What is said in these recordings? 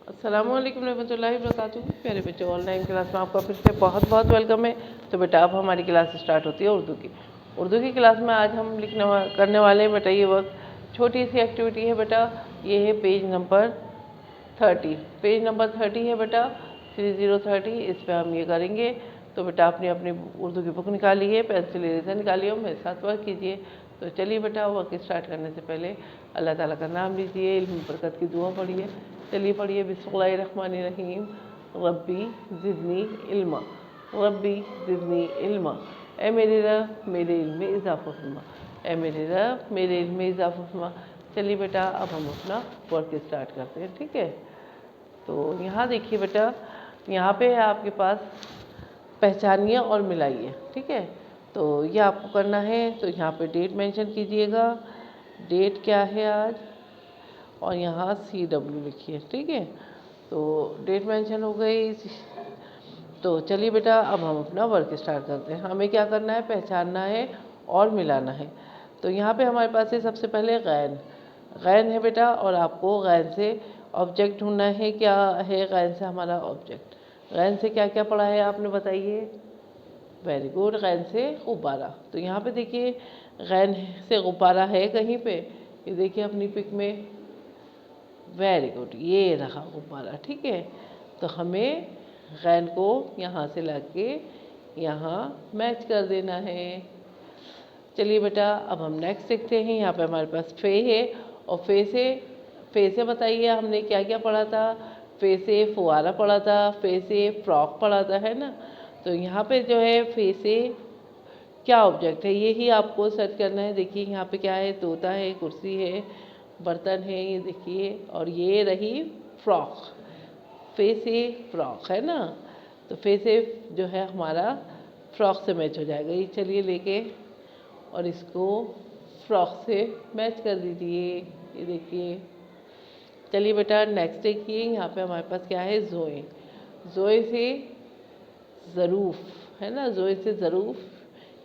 अस्सलामुअलैकुम रहमतुल्लाहि वबरकातुहू। प्यारे बच्चों, ऑनलाइन क्लास में आपका फिर से बहुत बहुत वेलकम है। तो बेटा अब हमारी क्लास स्टार्ट होती है उर्दू की क्लास में आज हम करने वाले हैं बेटा ये वक्त छोटी सी एक्टिविटी है बेटा। ये है पेज नंबर 30 है बेटा 3030। इस पर हम ये करेंगे। तो बेटा आपने अपनी उर्दू की बुक निकाली है, पेंसिल इरेजर निकालिए और मेरे साथ वर्क कीजिए। तो चलिए बेटा वर्क स्टार्ट करने से पहले अल्लाह ताला का नाम लीजिए, इल्म बरकत की दुआ पढ़िए। चलिए पढ़िए बिस्मिल्लाहिर्रहमानिर्रहीम। रब्बी ज़िदनी इल्मा, रब्बी ज़िदनी इल्मा। ए मेरे रब मेरे इल्म में इजाफ़ा फरमा, ए मेरे रब मेरे इल्म में इजाफ़ा फरमा। चलिए बेटा अब हम अपना वर्क स्टार्ट करते हैं, ठीक है। तो यहाँ देखिए बेटा, यहाँ पे है आपके पास पहचानिए और मिलाइए, ठीक है। तो ये आपको करना है। तो यहाँ पे डेट मेंशन कीजिएगा, डेट क्या है आज, और यहाँ CW लिखिए, ठीक है। तो डेट मेंशन हो गई। तो चलिए बेटा अब हम अपना वर्क स्टार्ट करते हैं। हमें क्या करना है, पहचानना है और मिलाना है। तो यहाँ पे हमारे पास है सबसे पहले गैन है बेटा, और आपको गैन से ऑब्जेक्ट ढूंढना है। क्या है गैन से हमारा ऑब्जेक्ट? गैन से क्या क्या पढ़ा है आपने, बताइए। वेरी गुड, गैन से गुब्बारा। तो यहाँ पे देखिए गैन से गुब्बारा है कहीं पे, ये देखिए अपनी पिक में। वेरी गुड, ये रहा गुब्बारा, ठीक है। तो हमें गैन को यहाँ से लाके यहाँ मैच कर देना है। चलिए बेटा अब हम नेक्स्ट देखते हैं। यहाँ पे हमारे पास फे है, और फे से बताइए हमने क्या क्या पढ़ा था। फे से फुआरा पढ़ा था, फे से फ्रॉक पढ़ा था, है ना। तो यहाँ पे जो है फे से क्या ऑब्जेक्ट है यही आपको सर्च करना है। देखिए यहाँ पे क्या है, तोता है, कुर्सी है, बर्तन है, ये देखिए। और ये रही फ्रॉक, फे से फ्रॉक, है ना। तो फे से जो है हमारा फ्रॉक से मैच हो जाएगा। ये चलिए लेके और इसको फ्रॉक से मैच कर दीजिए, ये देखिए। चलिए बेटा नेक्स्ट देखिए, यहाँ पे हमारे पास क्या है, ज़ोए। ज़ोए से ज़रूफ़, है ना। ज़ोए से ज़रूफ़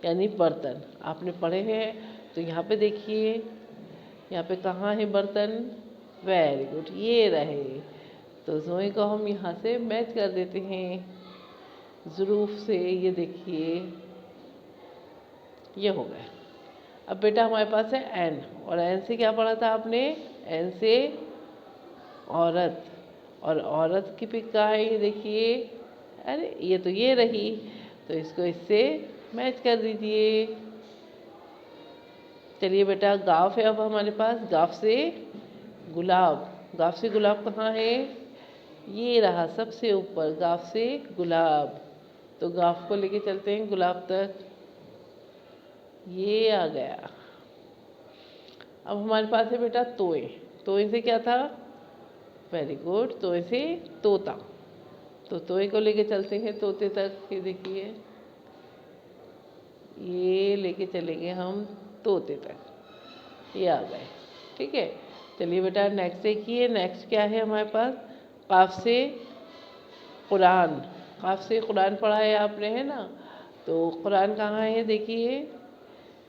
यानी बर्तन, आपने पढ़े हैं। तो यहाँ पे देखिए, यहाँ पे कहाँ है बर्तन। वेरी गुड, ये रहे। तो ज़ोए को हम यहाँ से मैच कर देते हैं ज़रूफ़ से, ये देखिए, ये हो गया। अब बेटा हमारे पास है एन, और एन से क्या पढ़ा था आपने, एन से औरत। और औरत की पिक कहाँ है, ये देखिए। अरे ये तो ये रही, तो इसको इससे मैच कर दीजिए। चलिए बेटा गाफ है अब हमारे पास, गाफ से गुलाब। गाफ से गुलाब कहाँ है, ये रहा सबसे ऊपर, गाफ से गुलाब। तो गाफ को लेके चलते हैं गुलाब तक, ये आ गया। अब हमारे पास है बेटा तोए। तोए से क्या था, वेरी गुड, तोए से तोता। तो तोए को लेके चलते हैं तोते तक, ये देखिए, ये लेके चलेंगे हम तोते तक, ये आ गए, ठीक है। चलिए बेटा नेक्स्ट देखिए, नेक्स्ट क्या है हमारे पास, काफ से कुरान। काफ से कुरान पढ़ा है आपने, है ना। तो कुरान कहाँ है, देखिए,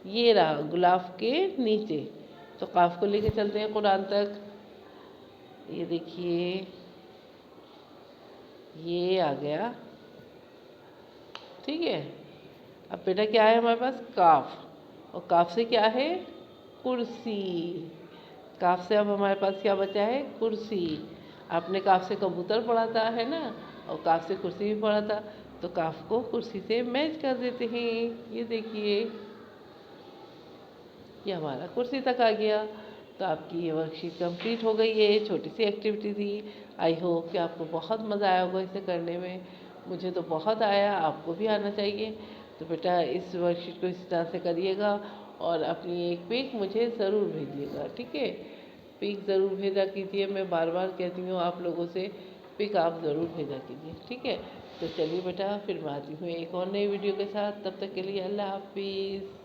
ये रहा गुलाब के नीचे। तो काफ को लेके चलते हैं कुरान तक, ये देखिए, ये आ गया, ठीक है। अब बेटा क्या है हमारे पास, काफ, और काफ से क्या है, कुर्सी। काफ से अब हमारे पास क्या बचा है, कुर्सी। आपने काफ से कबूतर पढ़ा था, है ना, और काफ से कुर्सी भी पढ़ा था। तो काफ को कुर्सी से मैच कर देते हैं, ये देखिए, ये हमारा कुर्सी तक आ गया। तो आपकी ये वर्कशीट कंप्लीट हो गई है। छोटी सी एक्टिविटी थी। आई होप कि आपको बहुत मज़ा आया होगा इसे करने में। मुझे तो बहुत आया, आपको भी आना चाहिए। तो बेटा इस वर्कशीट को इस तरह से करिएगा, और अपनी एक पिक मुझे ज़रूर भेजिएगा, ठीक है। पिक ज़रूर भेजा कीजिए, मैं बार बार कहती हूँ आप लोगों से, पिक आप ज़रूर भेजा कीजिए, ठीक है। तो चलिए बेटा फिर मैं आती हूँ एक और नई वीडियो के साथ, तब तक के लिए अल्लाह हाफिज़।